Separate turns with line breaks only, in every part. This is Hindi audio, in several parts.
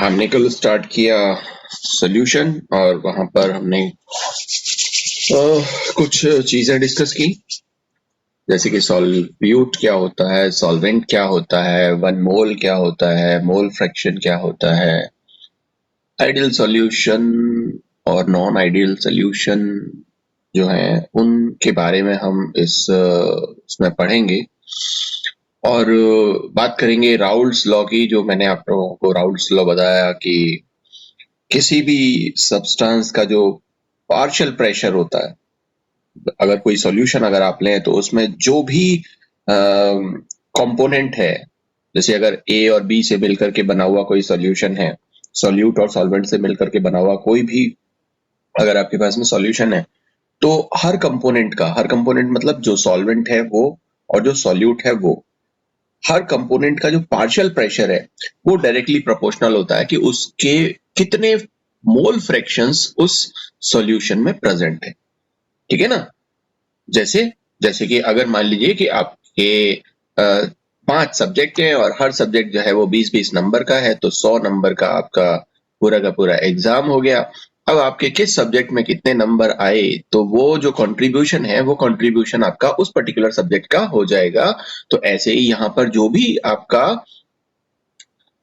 हमने कल स्टार्ट किया सॉल्यूशन और वहां पर हमने कुछ चीजें डिस्कस की, जैसे कि सॉल्यूट क्या होता है, सॉल्वेंट क्या होता है, वन मोल क्या होता है, मोल फ्रैक्शन क्या होता है, आइडियल सॉल्यूशन और नॉन आइडियल सॉल्यूशन जो है उनके बारे में हम इसमें पढ़ेंगे। और बात करेंगे राउल्ट्स लॉ की, जो मैंने आप लोगों को राउल्ट्स लॉ बताया कि किसी भी सब्सटेंस का जो पार्शियल प्रेशर होता है, अगर कोई सॉल्यूशन अगर आप लें तो उसमें जो भी कंपोनेंट है, जैसे अगर ए और बी से मिलकर के बना हुआ कोई सॉल्यूशन है, सॉल्यूट और सॉल्वेंट से मिलकर के बना हुआ कोई भी अगर आपके पास में सॉल्यूशन है, तो हर कंपोनेंट मतलब जो सॉल्वेंट है वो और जो सॉल्यूट है वो, हर कंपोनेंट का जो पार्शियल प्रेशर है वो डायरेक्टली प्रोपोर्शनल होता है कि उसके कितने मोल फ्रैक्शंस उस सॉल्यूशन में प्रेजेंट है। ठीक है ना। जैसे जैसे कि अगर मान लीजिए कि आपके 5 सब्जेक्ट हैं और हर सब्जेक्ट जो है वो 20-20 नंबर का है, तो 100 नंबर का आपका पूरा का पूरा एग्जाम हो गया। अब आपके किस सब्जेक्ट में कितने नंबर आए, तो वो जो कंट्रीब्यूशन है वो कंट्रीब्यूशन आपका उस पर्टिकुलर सब्जेक्ट का हो जाएगा। तो ऐसे ही यहाँ पर जो भी आपका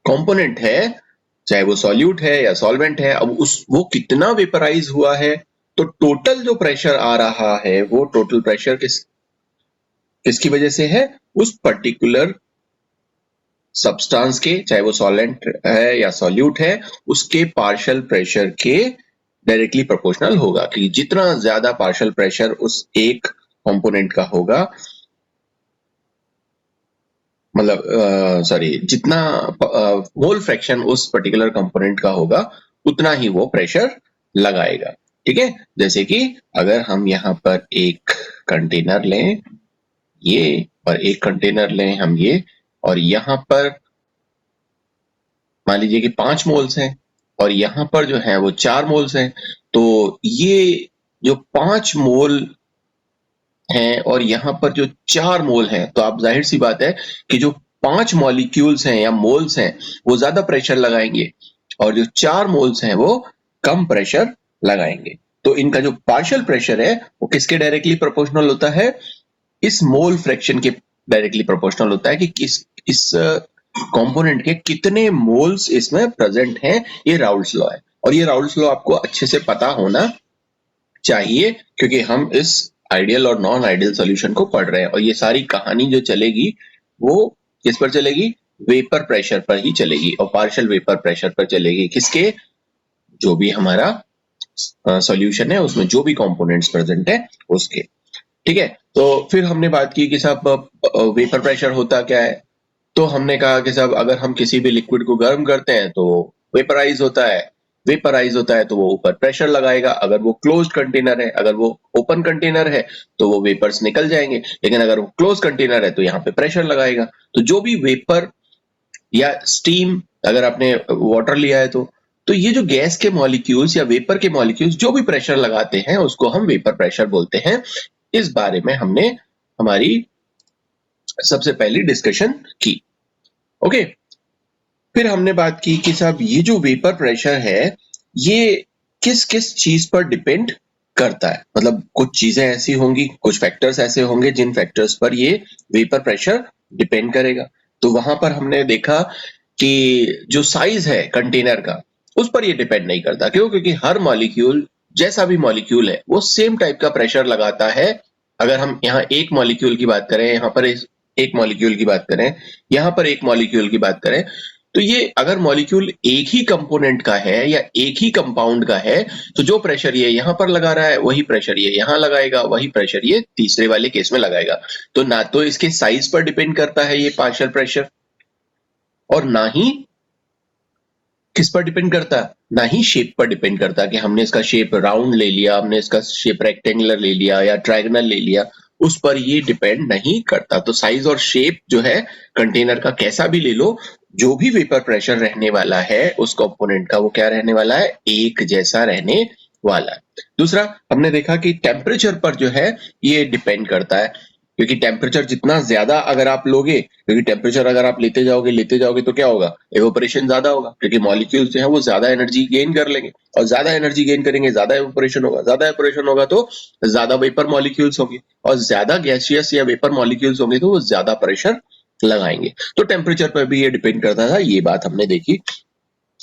कंपोनेंट है, चाहे वो सॉल्यूट है या सॉल्वेंट है, अब उस वो कितना वेपराइज हुआ है, तो टोटल जो प्रेशर आ रहा है वो टोटल प्रेशर किसकी वजह से है, उस पर्टिकुलर सब्सटेंस के, चाहे वो सॉल्वेंट है या सॉल्यूट है, उसके पार्शियल प्रेशर के डायरेक्टली प्रोपोर्शनल होगा। कि जितना ज्यादा पार्शियल प्रेशर उस एक कंपोनेंट का होगा, मतलब सॉरी, जितना मोल फ्रैक्शन उस पर्टिकुलर कंपोनेंट का होगा उतना ही वो प्रेशर लगाएगा। ठीक है। जैसे कि अगर हम यहाँ पर एक कंटेनर लें ये, और एक कंटेनर लें हम ये, और यहाँ पर मान लीजिए कि 5 मोल्स हैं और यहाँ पर जो है वो 4 मोल्स हैं, तो ये जो 5 मोल हैं और यहाँ पर जो 4 मोल हैं, तो आप जाहिर सी बात है कि जो 5 मॉलिक्यूल्स हैं या मोल्स हैं वो ज्यादा प्रेशर लगाएंगे और जो 4 मोल्स हैं वो कम प्रेशर लगाएंगे। तो इनका जो पार्शियल प्रेशर है वो किसके डायरेक्टली प्रोपोर्शनल होता है, इस मोल फ्रैक्शन के डायरेक्टली प्रोपोर्शनल होता है कि किस इस कंपोनेंट के कितने मोल्स इसमें प्रेजेंट हैं। ये राउल्ट्स लॉ है और ये राउल्ट्स लॉ आपको अच्छे से पता होना चाहिए, क्योंकि हम इस आइडियल और नॉन आइडियल सॉल्यूशन को पढ़ रहे हैं और ये सारी कहानी जो चलेगी वो किस पर चलेगी, वेपर प्रेशर पर ही चलेगी और पार्शियल वेपर प्रेशर पर चलेगी। किसके, जो भी हमारा सॉल्यूशन है उसमें जो भी कंपोनेंट्स प्रेजेंट है उसके। ठीक है। तो फिर हमने बात की कि साहब वेपर प्रेशर होता क्या है, तो हमने कहा कि साहब अगर हम किसी भी लिक्विड को गर्म करते हैं तो वेपराइज होता है, वेपराइज होता है तो वो ऊपर प्रेशर लगाएगा। अगर वो क्लोज्ड कंटेनर है, अगर वो ओपन कंटेनर है तो वो वेपर्स निकल जाएंगे, लेकिन अगर वो क्लोज कंटेनर है तो यहाँ पे प्रेशर लगाएगा। तो जो भी वेपर या स्टीम, अगर आपने वाटर लिया है तो ये जो गैस के मॉलिक्यूल्स या वेपर के मॉलिक्यूल्स जो भी प्रेशर लगाते हैं उसको हम वेपर प्रेशर बोलते हैं। इस बारे में हमने हमारी सबसे पहली डिस्कशन की। ओके। फिर हमने बात की कि साहब ये जो वेपर प्रेशर है ये किस किस चीज पर डिपेंड करता है, मतलब कुछ चीजें ऐसी होंगी, कुछ फैक्टर्स ऐसे होंगे जिन फैक्टर्स पर ये वेपर प्रेशर डिपेंड करेगा। तो वहां पर हमने देखा कि जो साइज है कंटेनर का उस पर ये डिपेंड नहीं करता। क्यों? क्योंकि हर मॉलिक्यूल, जैसा भी मॉलिक्यूल है वो सेम टाइप का प्रेशर लगाता है। अगर हम यहाँ एक मॉलिक्यूल की बात करें, यहाँ पर एक मॉलिक्यूल की बात करें, यहाँ पर एक मॉलिक्यूल की बात करें, तो ये अगर मॉलिक्यूल एक ही कंपोनेंट का है या एक ही कंपाउंड का है, तो जो प्रेशर ये यहाँ पर लगा रहा है वही प्रेशर ये यहाँ लगाएगा, वही प्रेशर ये तीसरे वाले केस में लगाएगा। तो ना तो इसके साइज पर डिपेंड करता है ये पार्शियल प्रेशर, और ना ही किस पर डिपेंड करता, ना ही शेप पर डिपेंड करता कि हमने इसका शेप राउंड ले लिया, हमने इसका शेप रेक्टेंगुलर ले लिया या ट्रायंगल ले लिया, उस पर ये डिपेंड नहीं करता। तो साइज और शेप जो है कंटेनर का कैसा भी ले लो, जो भी वेपर प्रेशर रहने वाला है उस कंपोनेंट का वो क्या रहने वाला है, एक जैसा रहने वाला है। दूसरा हमने देखा कि टेम्परेचर पर जो है ये डिपेंड करता है। क्योंकि टेम्परेचर जितना ज्यादा अगर आप लोगे, क्योंकि टेम्परेचर अगर आप लेते जाओगे तो क्या होगा, एवोपरेशन ज्यादा होगा, क्योंकि मॉलिक्यूल्स जो है वो ज्यादा एनर्जी गेन कर लेंगे, और ज्यादा एनर्जी गेन करेंगे ज्यादा एवोपरेशन होगा, ज्यादा एवोपरेशन होगा तो ज्यादा वेपर मॉलिक्यूल्स होंगे, और ज्यादा गैसियस या वेपर मॉलिक्यूल्स होंगे तो वो ज्यादा प्रेशर लगाएंगे। तो टेम्परेचर पर भी ये डिपेंड करता था, ये बात हमने देखी।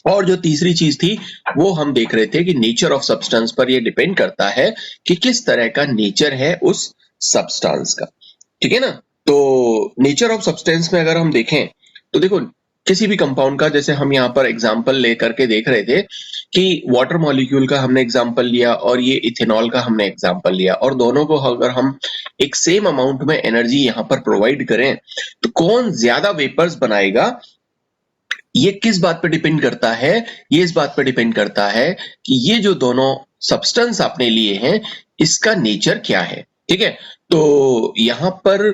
और जो तीसरी चीज थी वो हम देख रहे थे कि नेचर ऑफ सब्सटेंस पर ये डिपेंड करता है कि किस तरह का नेचर है उस सब्सटेंस का, ठीक है ना। तो नेचर ऑफ सब्सटेंस में अगर हम देखें तो देखो, किसी भी कंपाउंड का, जैसे हम यहाँ पर एग्जांपल लेकर के देख रहे थे कि वाटर मॉलिक्यूल का हमने एग्जांपल लिया और ये इथेनॉल का हमने एग्जांपल लिया, और दोनों को अगर हम एक सेम अमाउंट में एनर्जी यहाँ पर प्रोवाइड करें तो कौन ज्यादा वेपर्स बनाएगा, ये किस बात पर डिपेंड करता है, ये इस बात पर डिपेंड करता है कि ये जो दोनों सब्सटेंस आपने लिए हैं इसका नेचर क्या है, ठीक है। तो यहां पर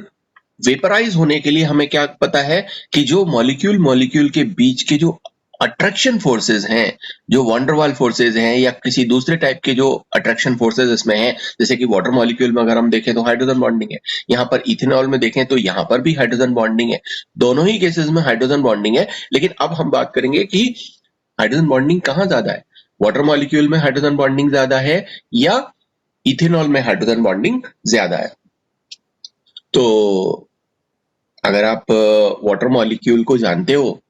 वेपराइज होने के लिए हमें क्या पता है कि जो मॉलिक्यूल के बीच के जो अट्रैक्शन फोर्सेस हैं, जो वंडरवाल फोर्सेस हैं, या किसी दूसरे टाइप के जो अट्रैक्शन फोर्सेस इसमें हैं, जैसे कि वाटर मॉलिक्यूल में अगर हम देखें तो हाइड्रोजन बॉन्डिंग है, यहाँ पर इथेनॉल में देखें तो यहाँ पर भी हाइड्रोजन बॉन्डिंग है, दोनों ही केसेस में हाइड्रोजन बॉन्डिंग है। लेकिन अब हम बात करेंगे कि हाइड्रोजन बॉन्डिंग कहाँ ज्यादा है, वाटर मॉलिक्यूल में हाइड्रोजन बॉन्डिंग ज्यादा है या इथेनॉल में हाइड्रोजन बॉन्डिंग ज्यादा है। तो अगर आप वाटर मॉलिक्यूल को जानते हो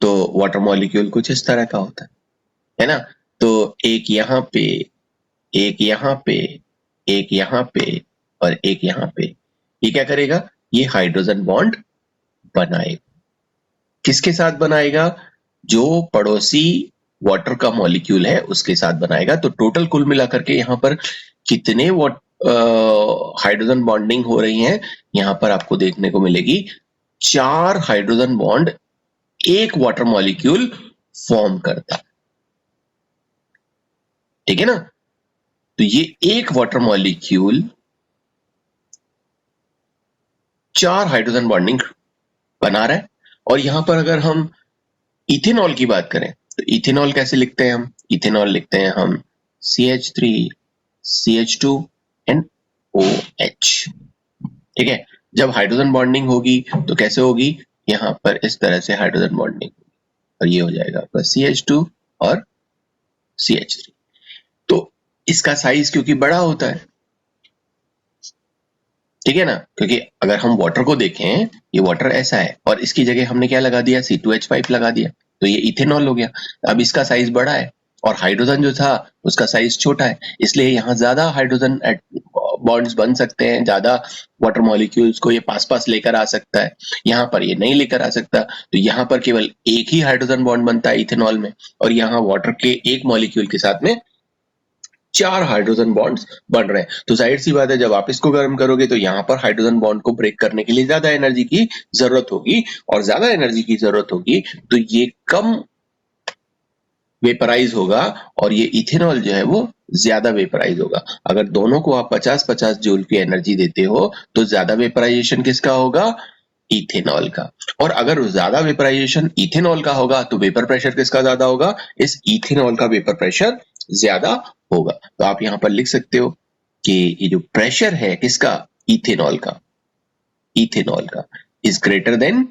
तो वाटर मॉलिक्यूल कुछ इस तरह का होता है ना। तो एक यहाँ पे, एक यहाँ पे, एक यहाँ पे और एक यहाँ पे, ये क्या करेगा, ये हाइड्रोजन बॉन्ड बनाएगा। किसके साथ बनाएगा, जो पड़ोसी वाटर का मॉलिक्यूल है उसके साथ बनाएगा। तो टोटल कुल मिलाकर के यहाँ पर कितने हाइड्रोजन बॉन्डिंग हो रही हैं, यहाँ पर आपको देखने को मिलेगी 4 हाइड्रोजन बॉन्ड एक वाटर मॉलिक्यूल फॉर्म करता है, ठीक है ना। तो ये एक वाटर मॉलिक्यूल 4 हाइड्रोजन बॉन्डिंग बना रहा है। और यहां पर अगर हम इथेनॉल की बात करें तो इथेनॉल कैसे लिखते हैं, हम इथेनॉल लिखते हैं हम CH3 CH2 एंड OH, ठीक है। जब हाइड्रोजन बॉन्डिंग होगी तो कैसे होगी, यहां पर इस तरह से हाइड्रोजन बॉन्डिंग, और ये हो जाएगा आपका CH2 और CH3। तो इसका साइज क्योंकि बड़ा होता है, ठीक है ना, क्योंकि अगर हम वाटर को देखें, ये वाटर ऐसा है और इसकी जगह हमने क्या लगा दिया, C2H5 लगा दिया, तो ये इथेनॉल हो गया। अब इसका साइज बड़ा है और हाइड्रोजन जो था उसका साइज छोटा है, इसलिए यहाँ ज्यादा हाइड्रोजन बॉन्ड्स बन सकते हैं, ज्यादा वाटर मॉलिक्यूल्स को ये पास पास लेकर आ सकता है। यहाँ पर ये नहीं लेकर आ सकता, तो यहाँ पर केवल एक ही हाइड्रोजन बॉन्ड बनता है इथेनॉल में, और यहाँ वाटर के एक मॉलिक्यूल के साथ में 4 हाइड्रोजन बॉन्ड्स बन रहे हैं। तो जाहिर सी बात है, जब आप इसको गर्म करोगे तो यहाँ पर हाइड्रोजन बॉन्ड को ब्रेक करने के लिए ज्यादा एनर्जी की जरूरत होगी, और ज्यादा एनर्जी की जरूरत होगी तो ये कम वेपराइज होगा, और ये इथेनॉल जो है वो ज्यादा वेपराइज होगा। अगर दोनों को आप 50-50 जूल की एनर्जी देते हो तो ज्यादा वेपराइजेशन किसका होगा, इथेनॉल का। और अगर ज्यादा वेपराइजेशन इथेनॉल का होगा तो वेपर प्रेशर किसका ज्यादा होगा, इस इथेनॉल का वेपर प्रेशर ज्यादा होगा। तो आप यहां पर लिख सकते हो कि ये जो प्रेशर है किसका, इथेनॉल का, इथेनॉल का is greater than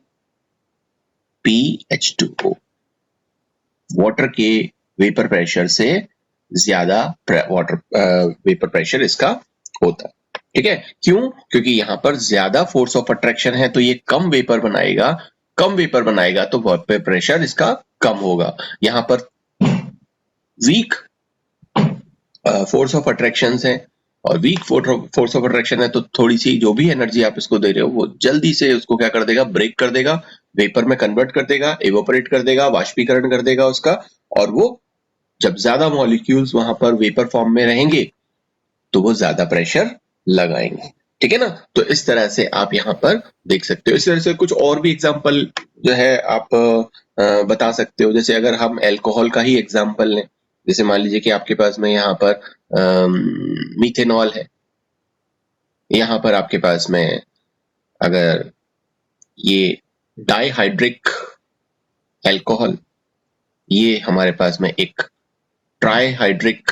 PH2O, water के वेपर प्रेशर से ज्यादा वाटर वेपर प्रेशर इसका होता है, ठीक है। क्यों, क्योंकि यहां पर ज्यादा फोर्स ऑफ अट्रैक्शन है तो ये कम वेपर बनाएगा, कम वेपर बनाएगा तो वेपर प्रेशर इसका कम होगा। यहां पर वीक फोर्स ऑफ अट्रैक्शन है, और वीक फोर्स ऑफ अट्रैक्शन है तो थोड़ी सी जो भी एनर्जी आप इसको दे रहे हो वो जल्दी से उसको क्या कर देगा, ब्रेक कर देगा, वेपर में कन्वर्ट कर देगा, एवोपरेट कर देगा, वाष्पीकरण कर देगा उसका। और वो जब ज्यादा मॉलिक्यूल्स वहां पर वेपर फॉर्म में रहेंगे तो वो ज्यादा प्रेशर लगाएंगे, ठीक है ना। तो इस तरह से आप यहाँ पर देख सकते हो। इस तरह से कुछ और भी एग्जाम्पल जो है आप बता सकते हो। जैसे अगर हम एल्कोहल का ही एग्जाम्पल लें, जैसे मान लीजिए कि आपके पास में यहाँ पर मीथेनॉल है, यहाँ पर आपके पास में अगर ये डाइहाइड्रिक एल्कोहल, ये हमारे पास में एक ट्राइहाइड्रिक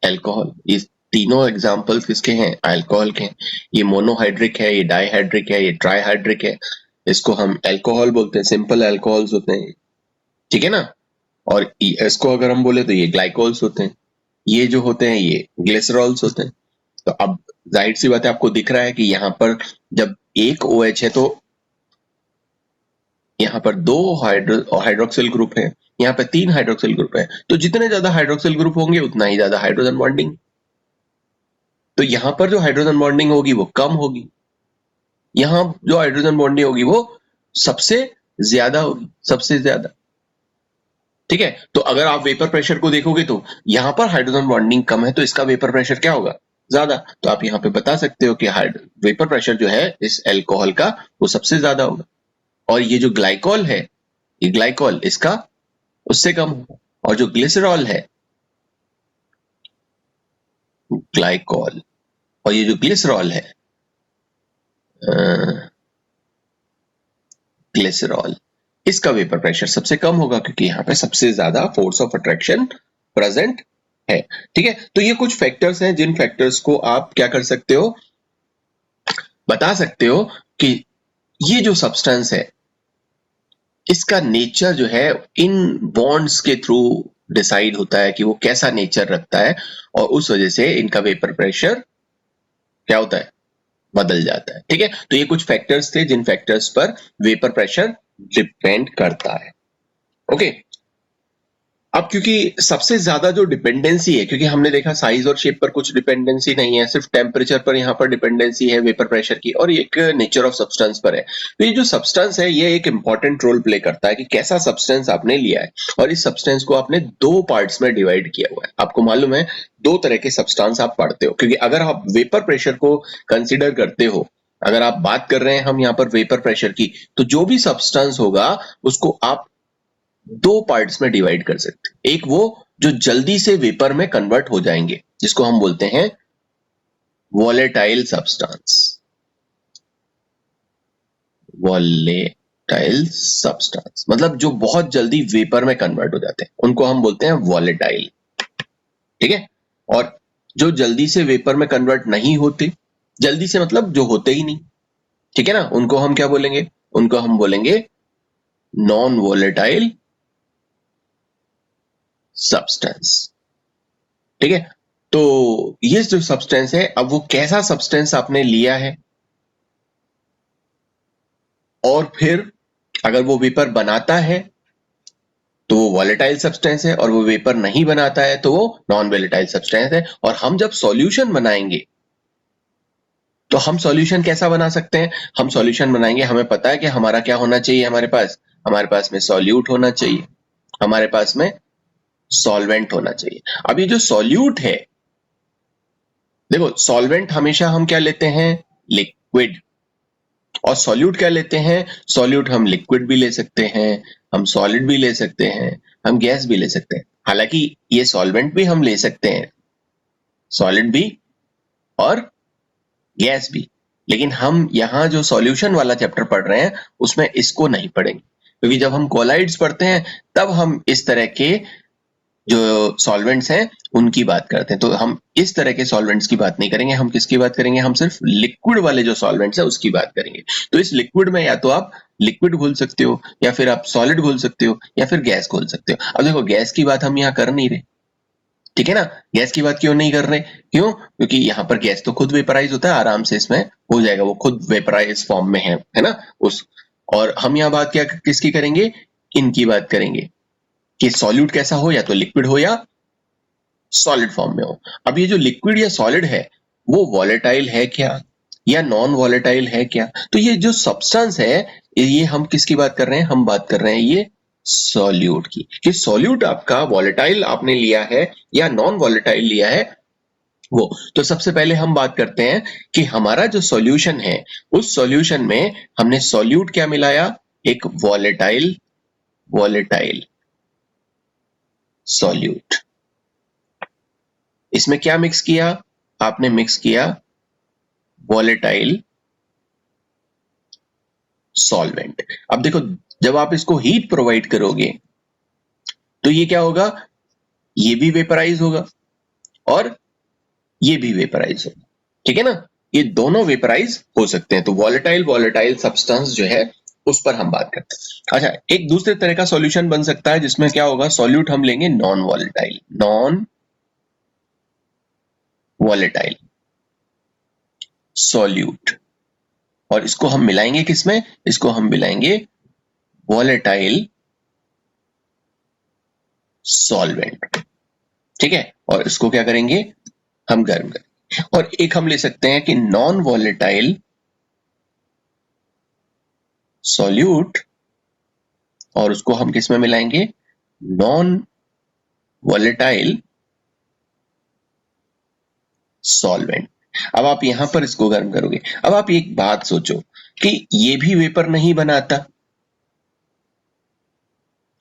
एल्कोहल, इस तीनों एग्जांपल्स किसके हैं? अल्कोहल के हैं। ये मोनोहाइड्रिक है, ये डाइहाइड्रिक है, ये ट्राइहाइड्रिक है। इसको हम अल्कोहल बोलते हैं, सिंपल अल्कोहल्स होते हैं, ठीक है ना। और इसको अगर हम बोले तो ये ग्लाइकोल्स होते हैं, ये जो होते हैं ये ग्लिसरॉल्स होते हैं। तो अब जाहिर सी बात है, आपको दिख रहा है कि यहाँ पर जब एक OH है तो यहाँ पर 2 हाइड्रोक्सिल ग्रुप है, यहाँ पे 3 हाइड्रोक्सिल ग्रुप है। तो जितने ज्यादा हाइड्रोक्सिल ग्रुप होंगे उतना ही ज्यादा हाइड्रोजन बॉन्डिंग। तो यहाँ पर जो हाइड्रोजन बॉन्डिंग होगी वो कम होगी, यहाँ जो हाइड्रोजन बॉन्डिंग होगी वो सबसे ज्यादा होगी, सबसे ज्यादा, ठीक है। तो अगर आप वेपर प्रेशर को देखोगे तो यहाँ पर हाइड्रोजन बॉन्डिंग कम है तो इसका वेपर प्रेशर क्या होगा? ज्यादा। तो आप यहाँ पे बता सकते हो कि वेपर प्रेशर जो है इस अल्कोहल का वो सबसे ज्यादा होगा। और ये जो ग्लाइकॉल है, ये ग्लाइकॉल इसका उससे कम होगा। और जो ग्लिसरॉल है, ग्लाइकॉल, और ये जो ग्लिसरॉल है, ग्लिसरॉल, इसका वेपर प्रेशर सबसे कम होगा क्योंकि यहाँ पे सबसे ज्यादा फोर्स ऑफ अट्रैक्शन प्रेजेंट है, ठीक है। तो ये कुछ फैक्टर्स हैं जिन फैक्टर्स को आप क्या कर सकते हो, बता सकते हो कि ये जो सब्सटेंस है इसका नेचर जो है इन बॉन्ड्स के थ्रू डिसाइड होता है कि वो कैसा नेचर रखता है, और उस वजह से इनका वेपर प्रेशर क्या होता है, बदल जाता है, ठीक है। तो ये कुछ फैक्टर्स थे जिन फैक्टर्स पर वेपर प्रेशर डिपेंड करता है, ओके। अब क्योंकि सबसे ज्यादा जो डिपेंडेंसी है, क्योंकि हमने देखा साइज और शेप पर कुछ डिपेंडेंसी नहीं है, सिर्फ टेम्परेचर पर यहाँ पर डिपेंडेंसी है वेपर प्रेशर की, और एक नेचर ऑफ सब्सटेंस पर है। तो ये जो सब्सटेंस है ये एक इंपॉर्टेंट रोल प्ले करता है कि कैसा सब्सटेंस आपने लिया है, और इस सब्सटेंस को आपने 2 पार्ट्स में डिवाइड किया हुआ है। आपको मालूम है 2 तरह के सब्सटेंस आप पढ़ते हो, क्योंकि अगर आप वेपर प्रेशर को कंसिडर करते हो, अगर आप बात कर रहे हैं हम यहाँ पर वेपर प्रेशर की, तो जो भी सब्सटेंस होगा उसको आप 2 पार्ट्स में डिवाइड कर सकते हैं। एक वो जो जल्दी से वेपर में कन्वर्ट हो जाएंगे, जिसको हम बोलते हैं वॉलेटाइल सब्सटेंस, वॉलेटाइल सब्सटेंस मतलब जो बहुत जल्दी वेपर में कन्वर्ट हो जाते हैं, उनको हम बोलते हैं वॉलेटाइल, ठीक है। और जो जल्दी से वेपर में कन्वर्ट नहीं होते, जल्दी से मतलब जो होते ही नहीं, ठीक है ना, उनको हम क्या बोलेंगे, उनको हम बोलेंगे नॉन वॉलेटाइल सब्सटेंस, ठीक है। तो ये जो सब्सटेंस है, अब वो कैसा सब्सटेंस आपने लिया है, और फिर अगर वो वेपर बनाता है तो वो वॉलेटाइल सब्सटेंस है, और वो वेपर नहीं बनाता है तो वो नॉन वॉलेटाइल सब्सटेंस है। और हम जब सॉल्यूशन बनाएंगे तो हम सॉल्यूशन कैसा बना सकते हैं, हम सॉल्यूशन बनाएंगे, हमें पता है कि हमारा क्या होना चाहिए, हमारे पास में सॉल्यूट होना चाहिए, हमारे पास में सॉल्वेंट होना चाहिए। अब ये जो सॉल्यूट है, देखो सॉल्वेंट हमेशा हम क्या लेते हैं, लिक्विड, और सॉल्यूट क्या लेते हैं, सॉल्यूट हम लिक्विड भी ले सकते हैं, हम सॉलिड भी ले सकते हैं, हम गैस भी ले सकते हैं। हालांकि ये सॉल्वेंट भी हम ले सकते हैं, सॉलिड भी और गैस भी, लेकिन हम यहाँ जो सॉल्यूशन वाला चैप्टर पढ़ रहे हैं उसमें इसको नहीं पढ़ेंगे, क्योंकि जब हम कोलाइड्स पढ़ते हैं तब हम इस तरह के जो सॉल्वेंट्स हैं उनकी बात करते हैं। तो हम इस तरह के सॉल्वेंट्स की बात नहीं करेंगे, हम किसकी बात करेंगे, हम सिर्फ लिक्विड वाले जो सॉल्वेंट्स है उसकी बात करेंगे। तो इस लिक्विड में या तो आप लिक्विड घोल सकते हो, या फिर आप सॉलिड घोल सकते हो, या फिर गैस घोल सकते हो। अब देखो गैस की बात हम यहाँ कर नहीं रहे, ठीक है ना, गैस की बात क्यों नहीं कर रहे, क्यों, क्योंकि यहाँ पर गैस तो खुद वेपराइज होता है, आराम से इसमें हो जाएगा, वो खुद वेपराइज फॉर्म में है ना उस। और हम यहाँ बात क्या किसकी करेंगे, इनकी बात करेंगे कि सॉल्यूट कैसा हो, या तो लिक्विड हो या सॉलिड फॉर्म में हो। अब ये जो लिक्विड या सॉलिड है वो वॉलेटाइल है क्या या नॉन वॉलेटाइल है क्या, तो ये जो सब्सटेंस है ये हम किसकी बात कर रहे हैं, हम बात कर रहे हैं ये सॉल्यूट की, कि सॉल्यूट आपका वॉलेटाइल आपने लिया है या नॉन वॉलेटाइल लिया है वो। तो सबसे पहले हम बात करते हैं कि हमारा जो सॉल्यूशन है उस सॉल्यूशन में हमने सॉल्यूट क्या मिलाया, एक वॉलेटाइल, वॉलेटाइल सॉल्यूट। इसमें क्या मिक्स किया, आपने मिक्स किया वॉलेटाइल सॉल्वेंट। अब देखो जब आप इसको हीट प्रोवाइड करोगे तो ये क्या होगा, ये भी वेपराइज होगा और ये भी वेपराइज होगा, ठीक है ना। ये दोनों वेपराइज हो सकते हैं। तो वॉलेटाइल सब्सटेंस जो है उस पर हम बात करते हैं। अच्छा, एक दूसरे तरह का सॉल्यूशन बन सकता है जिसमें क्या होगा, सॉल्यूट हम लेंगे नॉन वॉलेटाइल सॉल्यूट, और इसको हम मिलाएंगे किसमें, इसको हम मिलाएंगे वॉलेटाइल सॉल्वेंट, ठीक है। और इसको क्या करेंगे, हम गर्म करेंगे। और एक हम ले सकते हैं कि नॉन वॉलेटाइल सॉल्यूट, और उसको हम किस में मिलाएंगे, नॉन वॉलेटाइल सॉल्वेंट। अब आप यहां पर इसको गर्म करोगे। अब आप एक बात सोचो कि ये भी वेपर नहीं बनाता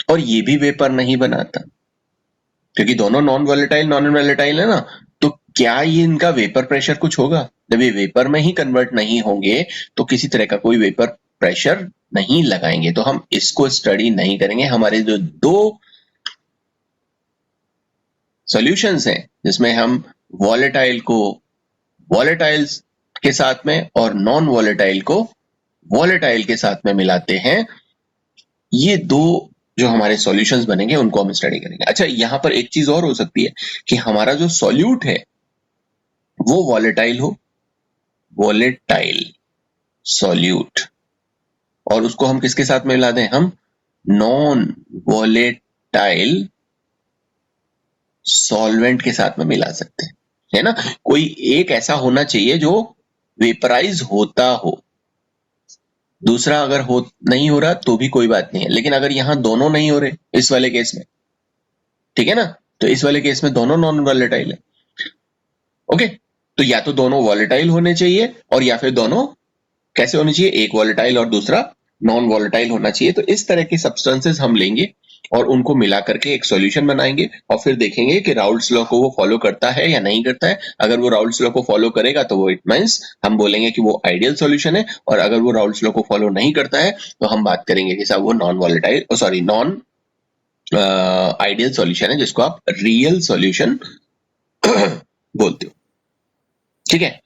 और ये भी वेपर नहीं बनाता, क्योंकि दोनों नॉन वॉलेटाइल है ना। तो क्या ये इनका वेपर प्रेशर कुछ होगा? जब ये वेपर में ही कन्वर्ट नहीं होंगे तो किसी तरह का कोई वेपर प्रेशर नहीं लगाएंगे। तो हम इसको स्टडी नहीं करेंगे। हमारे जो दो सॉल्यूशंस हैं जिसमें हम वॉलेटाइल को वॉलेटाइल्स के साथ में और नॉन वॉलेटाइल को वॉलेटाइल के साथ में मिलाते हैं, ये दो जो हमारे सॉल्यूशंस बनेंगे उनको हम स्टडी करेंगे। अच्छा, यहां पर एक चीज और हो सकती है कि हमारा जो सॉल्यूट है वो वॉलेटाइल हो, वॉलेटाइल सॉल्यूट, और उसको हम किसके साथ में मिला दें, हम नॉन वॉलेटाइल सॉल्वेंट के साथ में मिला सकते हैं, है ना। कोई एक ऐसा होना चाहिए जो वेपराइज होता हो, दूसरा अगर नहीं हो रहा तो भी कोई बात नहीं है। लेकिन अगर यहां दोनों नहीं हो रहे इस वाले केस में, ठीक है ना, तो इस वाले केस में दोनों नॉन वॉलेटाइल है। ओके, तो या तो दोनों वॉलेटाइल होने चाहिए और या फिर दोनों कैसे होने चाहिए, एक वॉलेटाइल और दूसरा नॉन वॉलेटाइल होना चाहिए। तो इस तरह के सब्सटेंसेस हम लेंगे और उनको मिला करके एक सॉल्यूशन बनाएंगे और फिर देखेंगे कि राउल्ट्स लॉ को वो फॉलो करता है या नहीं करता है। अगर वो राउल्ट्स लॉ को फॉलो करेगा तो वो इट मींस हम बोलेंगे कि वो आइडियल सॉल्यूशन है, और अगर वो राउल्ट्स लॉ को फॉलो नहीं करता है तो हम बात करेंगे कि साहब वो नॉन आइडियल सॉल्यूशन है, जिसको आप रियल सॉल्यूशन बोलते हो, ठीक है।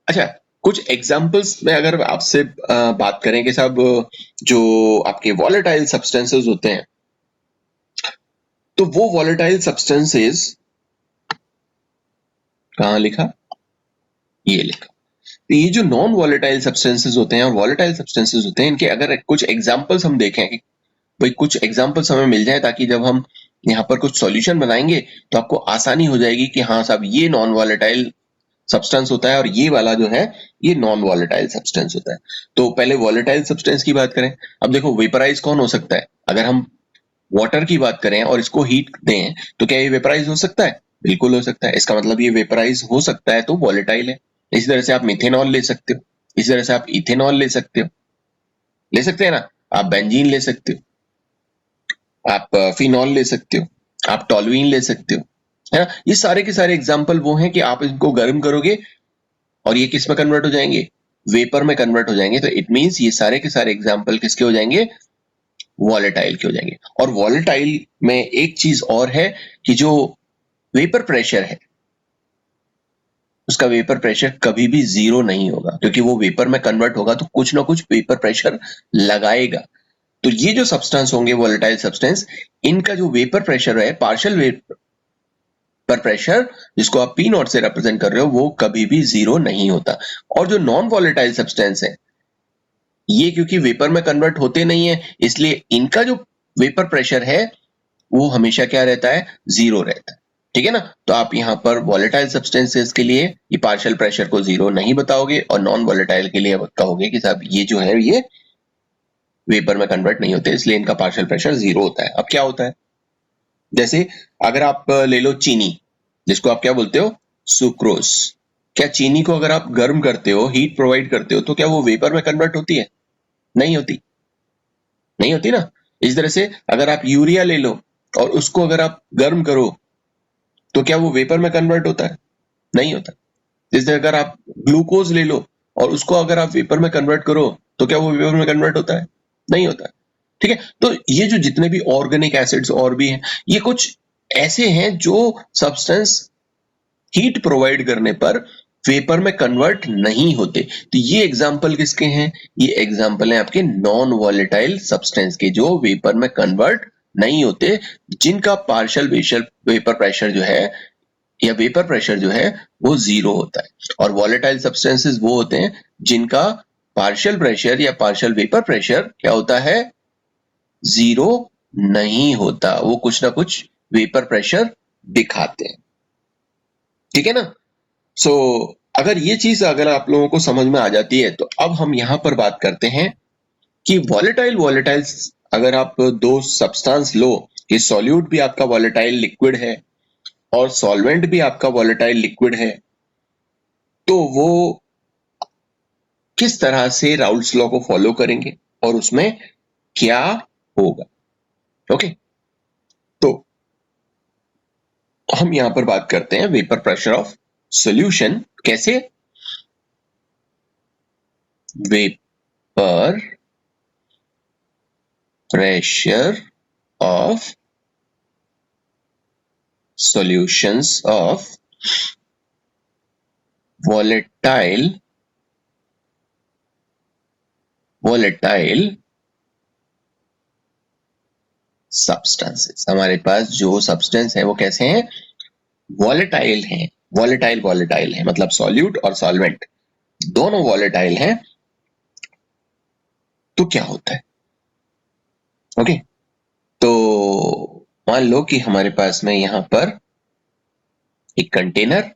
अच्छा, कुछ एग्जांपल्स में अगर आपसे बात करें कि साहब जो आपके वॉलेटाइल सब्सटेंसेस होते हैं, तो वो वॉलेटाइल सब्सटेंसेस कहां लिखा, ये लिखा। तो ये जो नॉन वॉलेटाइल सब्सटेंसेस होते हैं और वॉलेटाइल सब्सटेंसेस होते हैं, इनके अगर कुछ एग्जांपल्स हम देखें कि भाई कुछ एग्जांपल्स हमें मिल जाए, ताकि जब हम यहाँ पर कुछ सॉल्यूशन बनाएंगे तो आपको आसानी हो जाएगी कि हाँ साहब ये नॉन वॉलेटाइल सब्सटेंस होता है और ये वाला जो है ये नॉन वॉलेटाइल सब्सटेंस होता है। तो पहले वॉलेटाइल सब्सटेंस की बात करें। अब देखो, वेपराइज कौन हो सकता है? अगर हम वाटर की बात करें और इसको हीट दें तो क्या ये वेपराइज हो सकता है? बिल्कुल हो सकता है। इसका मतलब ये वेपराइज हो सकता है तो वॉलेटाइल है। इसी तरह से आप मिथेनॉल ले सकते हो, इसी तरह से आप इथेनॉल ले सकते हो, ले सकते हैं ना। आप बेंजीन ले सकते हो, आप फिनॉल ले सकते हो, आप टॉलुइन ले सकते हो, है ना। ये सारे के सारे एग्जाम्पल वो हैं कि आप इनको गर्म करोगे और ये किस में कन्वर्ट हो जाएंगे, वेपर में कन्वर्ट हो जाएंगे। तो इट मींस ये सारे के सारे एग्जाम्पल किसके हो जाएंगे, वॉलेटाइल के हो जाएंगे। और वॉलेटाइल में एक चीज और है कि जो वेपर प्रेशर है उसका वेपर प्रेशर कभी भी जीरो नहीं होगा, क्योंकि वो वेपर में कन्वर्ट होगा तो कुछ ना कुछ वेपर प्रेशर लगाएगा। तो ये जो सब्सटेंस होंगे वॉलेटाइल सब्सटेंस, इनका जो वेपर प्रेशर है, पार्शियल वेपर प्रेशर जिसको आप पी नॉट से रिप्रेजेंट कर रहे हो, वो कभी भी जीरो नहीं होता। और जो नॉन वॉलेटाइल सब्सटेंस है ये क्योंकि वेपर में कन्वर्ट होते नहीं है, इसलिए इनका जो वेपर प्रेशर है वो हमेशा क्या रहता है, जीरो रहता है, ठीक है ना। तो आप यहाँ पर वॉलेटाइल सब्सटेंसेस के लिए ये पार्शियल प्रेशर को जीरो नहीं बताओगे और नॉन वॉलेटाइल के लिए कहोगे कि साहब ये जो है ये वेपर में कन्वर्ट नहीं होते, इसलिए इनका पार्शियल प्रेशर जीरो होता है। अब क्या होता है, जैसे अगर आप ले लो चीनी, जिसको आप क्या बोलते हो, सुक्रोज। क्या चीनी को अगर आप गर्म करते हो, हीट प्रोवाइड करते हो, तो क्या वो वेपर में कन्वर्ट होती है? नहीं होती, नहीं होती ना। इस तरह से अगर आप यूरिया ले लो और उसको अगर आप गर्म करो तो क्या वो वेपर में कन्वर्ट होता है? नहीं होता। जैसे अगर आप ग्लूकोज ले लो और उसको अगर आप वेपर में कन्वर्ट करो तो क्या वो वेपर में कन्वर्ट होता है? नहीं होता, ठीक है। तो ये जो जितने भी ऑर्गेनिक एसिड्स और भी हैं, ये कुछ ऐसे हैं जो सब्सटेंस हीट प्रोवाइड करने पर वेपर में कन्वर्ट नहीं होते। तो ये एग्जांपल किसके हैं? ये एग्जांपल है आपके नॉन वॉलेटाइल सब्सटेंस के, जो वेपर में कन्वर्ट नहीं होते, जिनका पार्शियल वेपर प्रेशर जो है या वेपर प्रेशर जो है वो 0 होता है। और वॉलेटाइल सब्सटेंसेस वो होते हैं जिनका पार्शियल प्रेशर या पार्शियल वेपर प्रेशर क्या होता है? 0 नहीं होता, वो कुछ ना कुछ वेपर प्रेशर दिखाते हैं। ठीक है ना? सो अगर ये चीज अगर आप लोगों को समझ में आ जाती है, तो अब हम यहां पर बात करते हैं कि वॉलेटाइल अगर आप दो सब्सटेंस लो, ये सॉल्यूट भी आपका वॉलेटाइल लिक्विड है और सॉल्वेंट भी आपका वॉलेटाइल लिक्विड है, तो वो किस तरह से राउल्ट्स लॉ को फॉलो करेंगे और उसमें क्या होगा। ओके, तो हम यहां पर बात करते हैं वेपर प्रेशर ऑफ सॉल्यूशन। कैसे? Vapour pressure of solutions of volatile substances। हमारे पास जो सब्सटेंस है वो कैसे हैं? वॉलेटाइल हैं। वॉलेटाइल है मतलब सॉल्यूट और सॉल्वेंट दोनों वॉलेटाइल हैं। तो क्या होता है? ओके, तो मान लो कि हमारे पास में यहां पर एक कंटेनर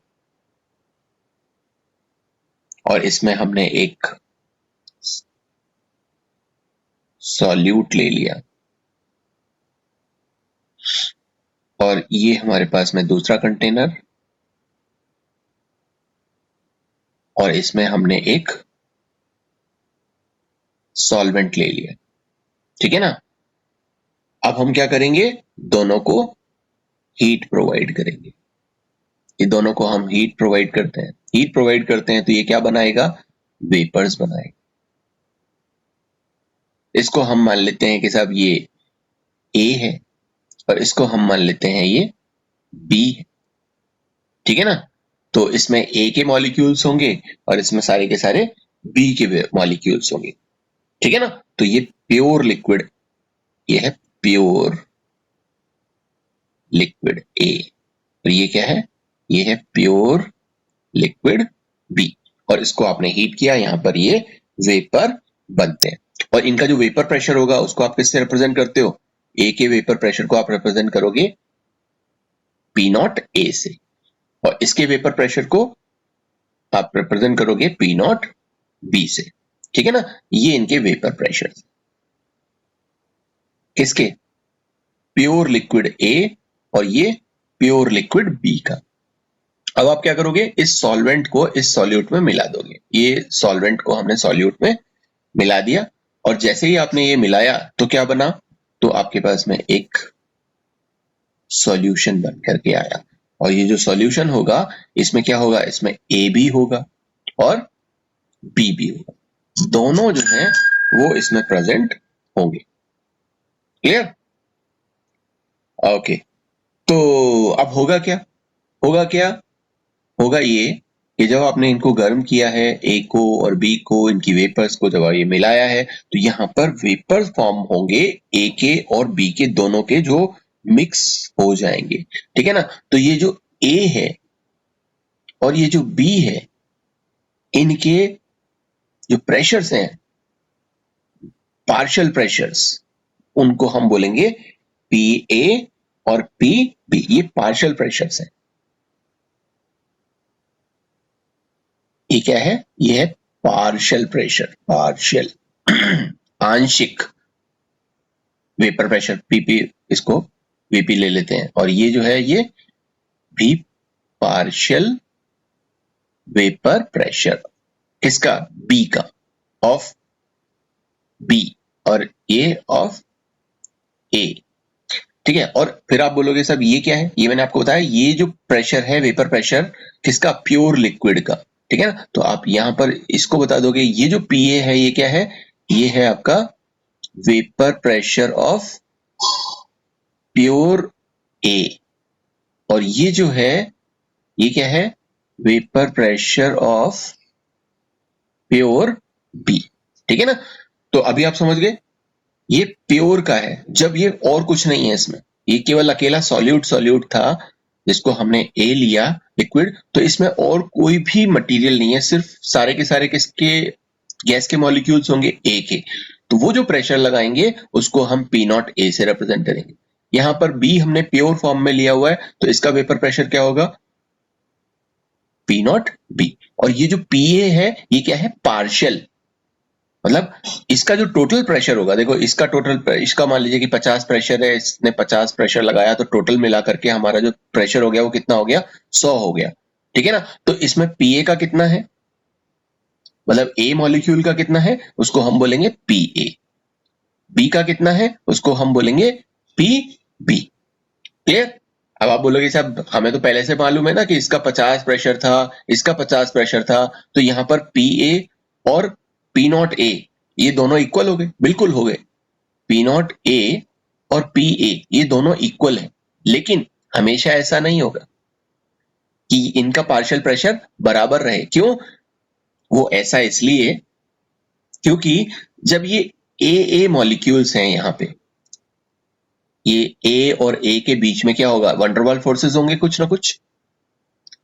और इसमें हमने एक सॉल्यूट ले लिया और ये हमारे पास में दूसरा कंटेनर और इसमें हमने एक सॉल्वेंट ले लिया। ठीक है ना? अब हम क्या करेंगे? दोनों को हीट प्रोवाइड करेंगे। ये दोनों को हम हीट प्रोवाइड करते हैं। हीट प्रोवाइड करते हैं तो ये क्या बनाएगा? वेपर्स बनाएगा। इसको हम मान लेते हैं कि साहब ये ए है और इसको हम मान लेते हैं ये बी है। ठीक है ना? तो इसमें ए के मॉलिक्यूल्स होंगे और इसमें सारे के सारे बी के मॉलिक्यूल्स होंगे। ठीक है ना? तो ये प्योर लिक्विड, ये है प्योर लिक्विड ए और ये क्या है? ये है प्योर लिक्विड बी। और इसको आपने हीट किया, यहां पर ये वेपर बनते हैं। और इनका जो वेपर प्रेशर होगा उसको आप किससे रिप्रेजेंट करते हो? ए के वेपर प्रेशर को आप रिप्रेजेंट करोगे पी नॉट ए से और इसके वेपर प्रेशर को आप रिप्रेजेंट करोगे पी नॉट बी से। ठीक है ना? ये इनके वेपर प्रेशर किसके? प्योर लिक्विड ए और ये प्योर लिक्विड बी का। अब आप क्या करोगे? इस सॉल्वेंट को इस सॉल्यूट में मिला दोगे। ये सॉल्वेंट को हमने सॉल्यूट में मिला दिया और जैसे ही आपने ये मिलाया तो क्या बना? तो आपके पास में एक सॉल्यूशन बन करके आया और ये जो सॉल्यूशन होगा इसमें क्या होगा? इसमें ए भी होगा और बी भी होगा। दोनों जो हैं वो इसमें प्रेजेंट होंगे। क्लियर? ओके, तो अब होगा क्या? होगा ये कि जब आपने इनको गर्म किया है, ए को और बी को, इनकी वेपर्स को जब ये मिलाया है तो यहाँ पर वेपर्स फॉर्म होंगे ए के और बी के, दोनों के, जो मिक्स हो जाएंगे। ठीक है ना? तो ये जो ए है और ये जो बी है, इनके जो प्रेशर्स हैं, पार्शियल प्रेशर्स, उनको हम बोलेंगे पी ए और पी बी। ये पार्शियल प्रेशर्स हैं। ये क्या है? ये है पार्शियल प्रेशर, पार्शियल आंशिक वेपर प्रेशर पीपी, इसको वीपी ले लेते हैं। और ये जो है ये भी पार्शियल वेपर प्रेशर, किसका? बी का, ऑफ बी, और ए ऑफ ए। ठीक है? और फिर आप बोलोगे साहब ये क्या है? ये मैंने आपको बताया, ये जो प्रेशर है वेपर प्रेशर किसका? प्योर लिक्विड का। ठीक है ना? तो आप यहां पर इसको बता दोगे ये जो पीए है ये क्या है? ये है आपका vapour pressure of pure A और ये जो है ये क्या है, vapour pressure of pure B, ठीक है ना। तो अभी आप समझ गए, ये प्योर का है जब ये और कुछ नहीं है इसमें, ये केवल अकेला सॉल्यूट था जिसको हमने ए लिया लिक्विड, तो इसमें और कोई भी मटेरियल नहीं है, सिर्फ सारे के सारे किसके गैस के मॉलिक्यूल्स होंगे, ए के। तो वो जो प्रेशर लगाएंगे उसको हम पी नॉट ए से रिप्रेजेंट करेंगे। यहां पर बी हमने प्योर फॉर्म में लिया हुआ है, तो इसका वेपर प्रेशर क्या होगा, पी नॉट बी। और ये जो पी ए है ये क्या है, पार्शियल, मतलब इसका जो टोटल प्रेशर होगा, देखो इसका टोटल, इसका मान लीजिए कि 50 प्रेशर है, इसने 50 प्रेशर लगाया, तो टोटल मिला करके हमारा जो प्रेशर हो गया वो कितना हो गया, 100 हो गया, ठीक है ना। तो इसमें पीए का कितना है, मतलब ए मॉलिक्यूल का कितना है, उसको हम बोलेंगे पी ए। बी का कितना है, उसको हम बोलेंगे पी बी। क्लियर। अब आप बोलोगे साहब हमें तो पहले से मालूम है ना कि इसका 50 प्रेशर था, इसका 50 प्रेशर था, तो यहां पर पी ए और पी नॉट ए ये दोनों इक्वल हो गए, बिल्कुल हो गए। पी नॉट ए और पी ए ये दोनों इक्वल है, लेकिन हमेशा ऐसा नहीं होगा कि इनका पार्शियल प्रेशर बराबर रहे। क्यों, वो ऐसा इसलिए क्योंकि जब ये ए मॉलिक्यूल्स हैं यहाँ पे, ये ए और ए के बीच में क्या होगा, वंडरवाल फोर्सेस होंगे कुछ ना कुछ।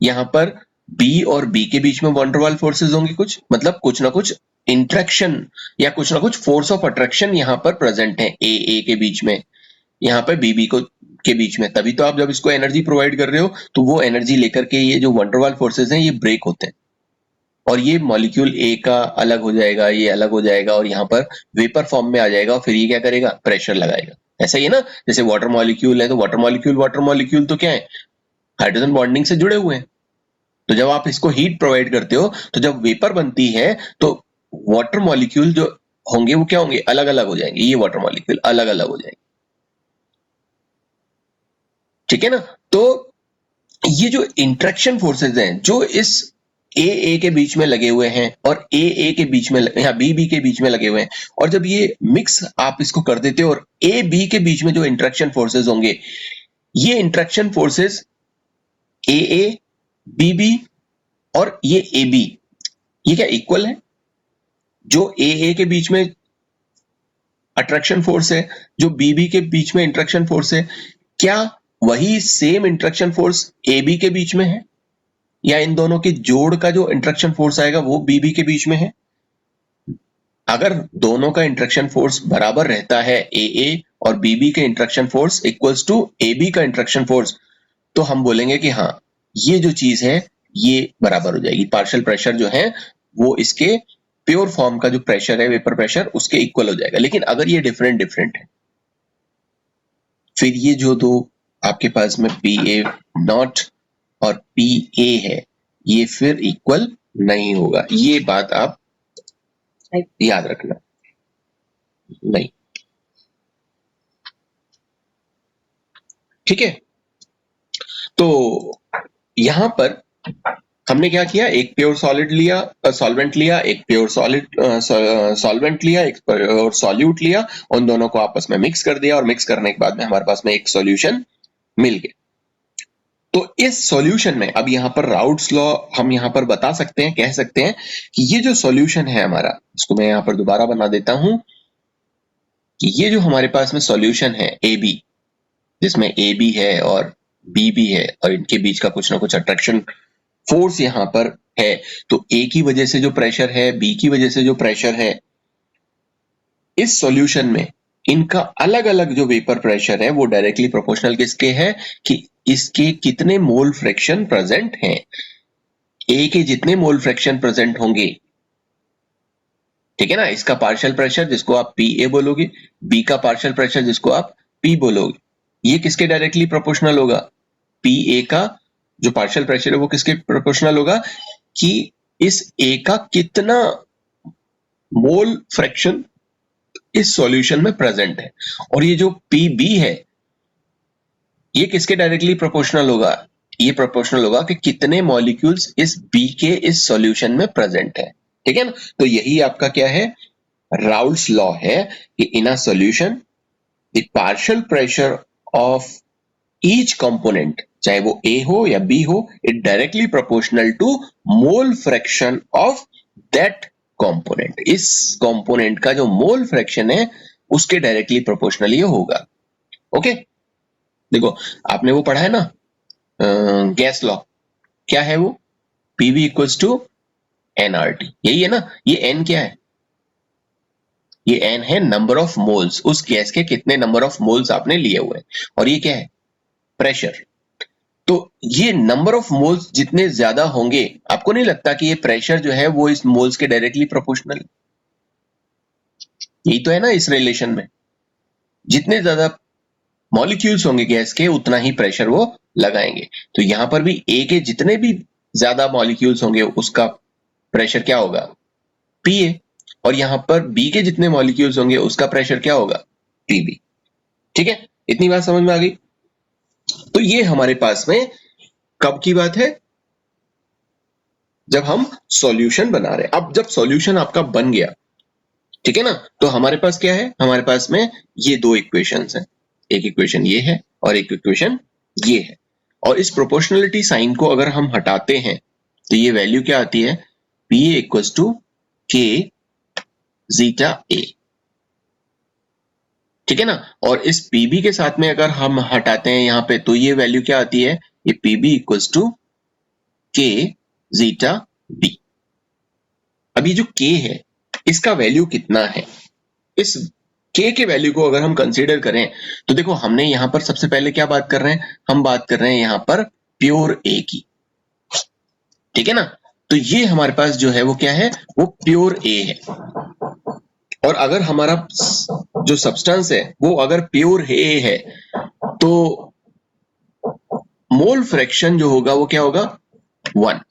यहाँ पर बी और बी के बीच में वंडरवाल फोर्सेस होंगे कुछ, मतलब कुछ ना कुछ इंट्रैक्शन या कुछ ना कुछ फोर्स ऑफ अट्रैक्शन यहाँ पर प्रेजेंट है ए के बीच में, यहाँ पे बीबी को के बीच में। तभी तो आप जब इसको एनर्जी प्रोवाइड कर रहे हो तो वो एनर्जी लेकर के ये जो वंडरवाल फोर्सेस हैं ये ब्रेक होते हैं, और ये मॉलिक्यूल ए का अलग हो जाएगा, ये अलग हो जाएगा, और यहाँ पर वेपर फॉर्म में आ जाएगा, और फिर ये क्या करेगा, प्रेशर लगाएगा। ऐसा ही है ना, जैसे वाटर मॉलिक्यूल है, तो वाटर मॉलिक्यूल तो क्या है, हाइड्रोजन बॉन्डिंग से जुड़े हुए हैं। तो जब आप इसको हीट प्रोवाइड करते हो, तो जब वेपर बनती है तो वाटर मॉलिक्यूल जो होंगे वो क्या होंगे, अलग अलग हो जाएंगे, ये वाटर मॉलिक्यूल अलग अलग हो जाएंगे, ठीक है ना। तो ये जो इंट्रैक्शन फोर्सेस हैं जो इस ए के बीच में लगे हुए हैं और ए के बीच में या बी के बीच में लगे हुए हैं, और जब ये मिक्स आप इसको कर देते हो और ए बी के बीच में जो इंट्रैक्शन फोर्सेस होंगे, ये इंट्रैक्शन फोर्सेस ए बी और ये ए बी, ये क्या इक्वल है। जो ए के बीच में अट्रैक्शन फोर्स है, जो बी के बीच में इंट्रैक्शन फोर्स है, क्या वही same interaction force A B के बीच में है, या इन दोनों के जोड़ का जो इंट्रैक्शन फोर्स आएगा वो बी के बीच में है। अगर दोनों का इंट्रैक्शन फोर्स बराबर रहता है, ए और बी के interaction force equals to A B का इंट्रैक्शन फोर्स, तो हम बोलेंगे कि हाँ ये जो चीज है ये बराबर हो जाएगी, पार्शियल प्रेशर जो है वो इसके प्योर फॉर्म का जो प्रेशर है, वेपर प्रेशर, उसके इक्वल हो जाएगा। लेकिन अगर ये डिफरेंट है, फिर ये जो दो आपके पास में पी ए नॉट और पी ए है, ये फिर इक्वल नहीं होगा। ये बात आप याद रखना। नहीं, ठीक है। तो यहां पर हमने क्या किया, एक प्योर सॉलिड लिया, सॉल्वेंट लिया, एक प्योर सॉलिड सॉल्वेंट लिया, एक प्योर सॉल्यूट लिया, उन दोनों को आपस में मिक्स कर दिया, और मिक्स करने के बाद में हमारे पास में एक सॉल्यूशन मिल गया। तो इस सॉल्यूशन में अब यहाँ पर राउट्स लॉ हम यहाँ पर बता सकते हैं, कह सकते हैं कि ये जो सॉल्यूशन है हमारा, इसको मैं यहाँ पर दोबारा बना देता हूं कि ये जो हमारे पास में सॉल्यूशन है ए बी, जिसमें ए बी है और बी भी है, और इनके बीच का कुछ ना कुछ अट्रैक्शन फोर्स यहाँ पर है, तो ए की वजह से जो प्रेशर है, बी की वजह से जो प्रेशर है, इस सॉल्यूशन में इनका अलग अलग जो वेपर प्रेशर है वो डायरेक्टली प्रोपोर्शनल किसके है, कि इसके कितने मोल फ्रैक्शन प्रेजेंट हैं। ए के जितने मोल फ्रैक्शन प्रेजेंट होंगे, ठीक है ना, इसका पार्शियल प्रेशर जिसको आप पी ए बोलोगे, बी का पार्शियल प्रेशर जिसको आप पी बोलोगे, ये किसके डायरेक्टली प्रोपोर्शनल होगा, पी ए का जो पार्शियल प्रेशर है वो किसके प्रोपोर्शनल होगा, कि इस ए का कितना मोल फ्रैक्शन इस सॉल्यूशन में प्रेजेंट है। और ये जो पी बी है ये किसके डायरेक्टली प्रोपोर्शनल होगा, ये प्रोपोर्शनल होगा कि कितने मॉलिक्यूल्स इस बी के इस सॉल्यूशन में प्रेजेंट है, ठीक है ना। तो यही आपका क्या है, राउल्ट्स लॉ है कि in a solution the partial pressure of each component, चाहे वो ए हो या बी हो, it directly proportional to mole fraction of that component. इस कंपोनेंट का जो मोल फ्रैक्शन है उसके डायरेक्टली प्रोपोर्शनल ये होगा। ओके, देखो आपने वो पढ़ा है ना गैस लॉ, क्या है वो? पीवी इक्वल्स टू एनआरटी, यही है ना। ये एन क्या है? ये एन है नंबर ऑफ मोल्स, उस गैस के कितने नंबर ऑफ मोल्स आपने लिए हुए हैं, और ये क्या है? प्रेशर। तो ये नंबर ऑफ मोल्स जितने ज्यादा होंगे, आपको नहीं लगता कि ये प्रेशर जो है वो इस मोल्स के डायरेक्टली प्रोपोर्शनल? यही तो है ना इस रिलेशन में, जितने ज्यादा मॉलिक्यूल्स होंगे गैस के उतना ही प्रेशर वो लगाएंगे। तो यहां पर भी ए के जितने भी ज्यादा मॉलिक्यूल्स होंगे उसका प्रेशर क्या होगा? पीए। और यहां पर बी के जितने मॉलिक्यूल्स होंगे उसका प्रेशर क्या होगा? पीबी। ठीक है, इतनी बात समझ में आ गई। तो ये हमारे पास में कब की बात है? जब हम सॉल्यूशन बना रहे हैं। अब जब सॉल्यूशन आपका बन गया, ठीक है ना, तो हमारे पास क्या है? हमारे पास में ये दो इक्वेशंस हैं, एक इक्वेशन ये है और एक इक्वेशन ये है। और इस प्रोपोर्शनलिटी साइन को अगर हम हटाते हैं तो ये वैल्यू क्या आती है? पी ए इक्वल्स टू के जीटा ए, ठीक है ना। और इस पीबी के साथ में अगर हम हटाते हैं यहाँ पे तो ये वैल्यू क्या आती है? ये पीबी इक्वल्स टू के जीटा बी। अब ये जो के है इसका वैल्यू कितना है? इस के वैल्यू को अगर हम कंसीडर करें तो देखो हमने यहां पर सबसे पहले क्या बात कर रहे हैं? हम बात कर रहे हैं यहां पर प्योर ए की, ठीक है ना। तो ये हमारे पास जो है वो क्या है? वो प्योर ए है। और अगर हमारा जो सब्सटेंस है वो अगर प्योर ए है तो मोल फ्रैक्शन जो होगा वो क्या होगा? 1।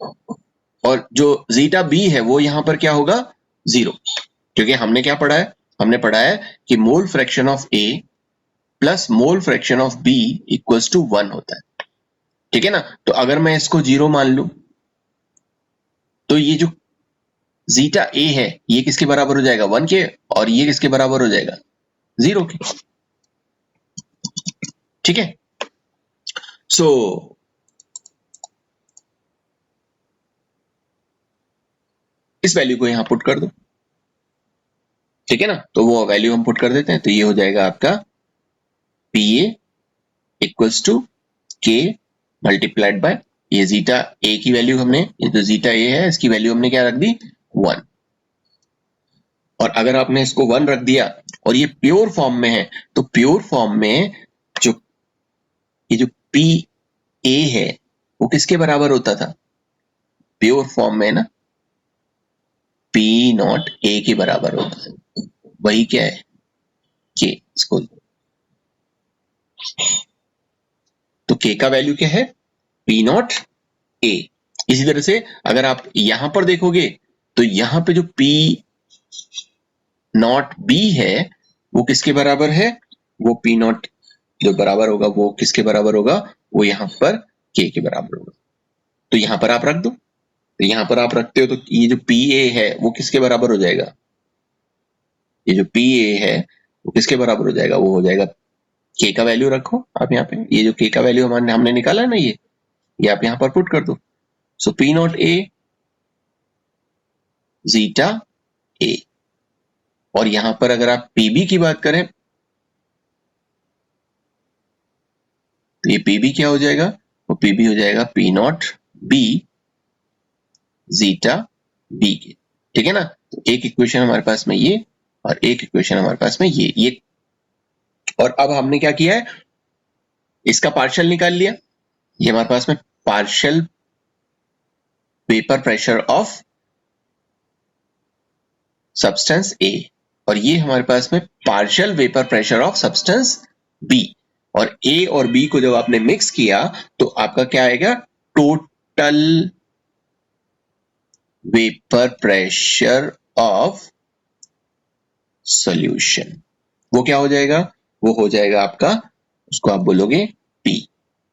और जो जीटा बी है वो यहां पर क्या होगा? 0। क्योंकि हमने क्या पढ़ा है? हमने पढ़ा है कि mole fraction of A plus mole fraction of B equals to 1 होता है, ठीक है ना। तो अगर मैं इसको 0 मान लूं तो ये जो जीटा ए है ये किसके बराबर हो जाएगा? 1 के। और ये किसके बराबर हो जाएगा? 0 के, ठीक है। सो इस वैल्यू को यहां पुट कर दो, ठीक है ना। तो वो वैल्यू हम पुट कर देते हैं तो ये हो जाएगा आपका पी ए इक्वल्स टू के मल्टीप्लाइड बाय ये जीटा ए की वैल्यू हमने, ये जो जीटा ए है इसकी वैल्यू हमने क्या रख दी? 1। और अगर आपने इसको 1 रख दिया और ये प्योर फॉर्म में है तो प्योर फॉर्म में जो ये जो पी ए है वो किसके बराबर होता था? प्योर फॉर्म में ना पी नॉट ए के बराबर होता है। वही क्या है? के। इसको तो के का वैल्यू क्या है? पी नॉट ए। इसी तरह से अगर आप यहां पर देखोगे तो यहां पे जो पी नॉट बी है वो किसके बराबर है? वो पी नॉट जो बराबर होगा वो किसके बराबर होगा? वो यहां पर के बराबर होगा। तो यहां पर आप रख दो, तो यहां पर आप रखते हो तो ये जो पी ए है वो किसके बराबर हो जाएगा? ये जो पी ए है वो किसके बराबर हो जाएगा? वो हो जाएगा के का वैल्यू रखो आप यहाँ पे, ये जो के का वैल्यू हमने निकाला है ना ये आप यहाँ पर पुट कर दो। सो पी नॉट ए जीटा ए। और यहां पर अगर आप पीबी की बात करें तो ये पीबी क्या हो जाएगा? वो पीबी हो जाएगा P naught B zeta B के, ठीक है ना। तो एक इक्वेशन हमारे पास में ये और एक इक्वेशन हमारे पास में ये। और अब हमने क्या किया है? इसका पार्शियल निकाल लिया। ये हमारे पास में partial vapour pressure of substance A और ये हमारे पास में partial vapour pressure of substance B. और ए और बी को जब आपने मिक्स किया तो आपका क्या आएगा? Total vapour pressure of solution. वो क्या हो जाएगा? वो हो जाएगा आपका, उसको आप बोलोगे पी।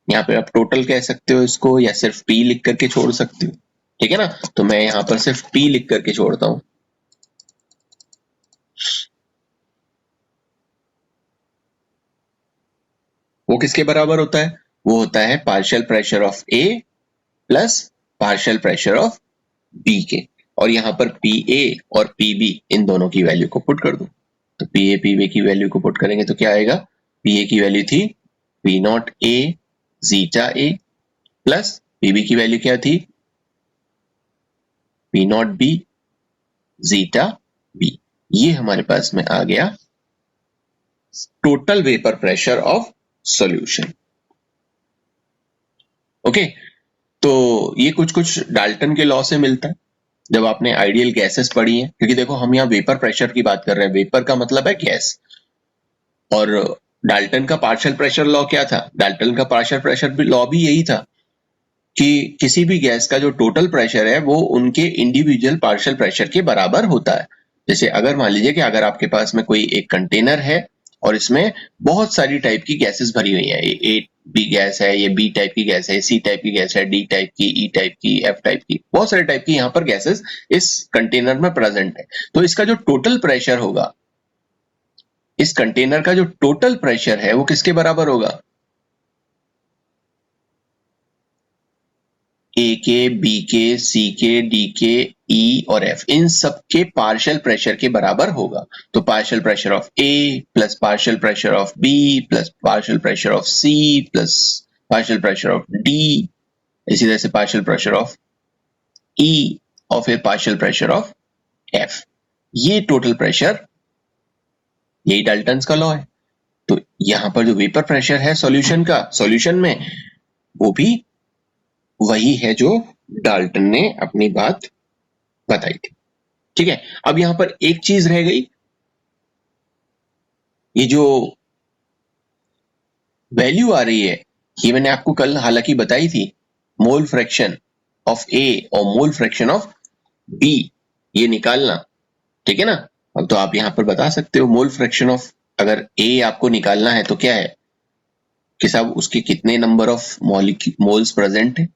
यहाँ पे आप टोटल कह सकते हो इसको या सिर्फ पी लिख करके छोड़ सकते हो, ठीक है ना। तो मैं यहाँ पर सिर्फ पी लिख करके छोड़ता हूं। वो किसके बराबर होता है? वो होता है partial pressure of A plus partial pressure of B के, और यहाँ पर पी ए और पी बी इन दोनों की वैल्यू को पुट कर दो। तो पी ए पी बी की वैल्यू को पुट करेंगे तो क्या आएगा, पी ए की वैल्यू थी P naught A zeta A plus P B की वैल्यू क्या थी, P naught B zeta B. ये हमारे पास में आ गया total vapour pressure of solution. Okay, तो ये कुछ कुछ डाल्टन के लॉ से मिलता है जब आपने आइडियल गैसेस पढ़ी हैं, क्योंकि देखो हम यहाँ वेपर प्रेशर की बात कर रहे हैं, वेपर का मतलब है गैस, और डाल्टन का पार्शियल प्रेशर लॉ क्या था, डाल्टन का पार्शियल प्रेशर लॉ भी यही था कि किसी भी गैस का जो टोटल प्रेशर है वो उनके इंडिविजुअल पार्शियल प्रेशर के बराबर होता है। जैसे अगर मान लीजिए कि अगर आपके पास में कोई एक कंटेनर है और इसमें बहुत सारी टाइप की गैसेस भरी हुई हैं, ए बी गैस है, ये बी टाइप की गैस है, सी टाइप की गैस है, डी टाइप की, ई टाइप की, एफ टाइप की, बहुत सारे टाइप की यहाँ पर गैसेस इस कंटेनर में प्रेजेंट है। तो इसका जो टोटल प्रेशर होगा, इस कंटेनर का जो टोटल प्रेशर है वो किसके बराबर होगा, ए के, बी के, सी के, डी के, ई और एफ, इन सब के पार्शियल प्रेशर के बराबर होगा। तो partial pressure of A plus partial pressure of B plus partial pressure of C plus partial pressure of D, इसी तरह से पार्शियल प्रेशर ऑफ ई और फिर पार्शियल प्रेशर ऑफ एफ, ये टोटल प्रेशर, यही डाल्टन्स का लॉ है। तो यहां पर जो वेपर प्रेशर है सॉल्यूशन का, सॉल्यूशन में, वो भी वही है जो डाल्टन ने अपनी बात बताई थी। ठीक है, अब यहां पर एक चीज रह गई, ये जो वैल्यू आ रही है, ये मैंने आपको कल हालांकि बताई थी, मोल फ्रैक्शन ऑफ ए और मोल फ्रैक्शन ऑफ बी, ये निकालना, ठीक है ना। अब तो आप यहां पर बता सकते हो मोल फ्रैक्शन ऑफ, अगर ए आपको निकालना है तो क्या है कि साहब उसके कितने नंबर ऑफ मोल्स प्रेजेंट है,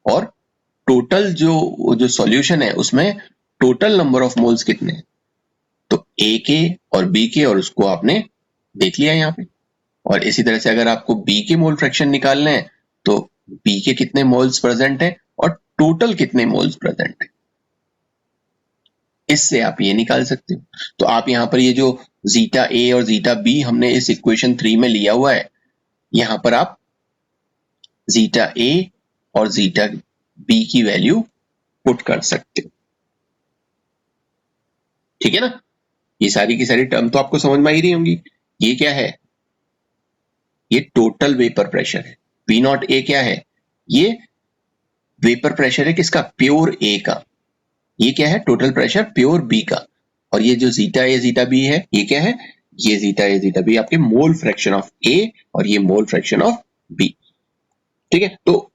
और टोटल जो सॉल्यूशन है उसमें टोटल नंबर ऑफ मोल्स कितने हैं, तो ए के और बी के, और उसको आपने देख लिया यहाँ पे। और इसी तरह से अगर आपको बी के मोल फ्रैक्शन निकालने हैं तो बी के कितने मोल्स प्रेजेंट है और टोटल कितने मोल्स प्रेजेंट है, इससे आप ये निकाल सकते हो। तो आप यहाँ पर ये जो जीटा ए और जीटा बी हमने इस इक्वेशन 3 में लिया हुआ है, यहां पर आप जीटा ए और जीटा बी की वैल्यू पुट कर सकते हो, ठीक है ना। ये सारी की सारी टर्म तो आपको समझ में आ ही रही होंगी। ये क्या है, ये टोटल वेपर प्रेशर है। पी नॉट ए क्या है, ये वेपर प्रेशर है किसका, प्योर ए का। ये क्या है, टोटल प्रेशर प्योर बी का। और ये जो जीटा ए जीटा बी है, ये क्या है, ये जीटा ए जीटा बी आपके मोल फ्रैक्शन ऑफ ए और ये मोल फ्रैक्शन ऑफ बी, ठीक है। तो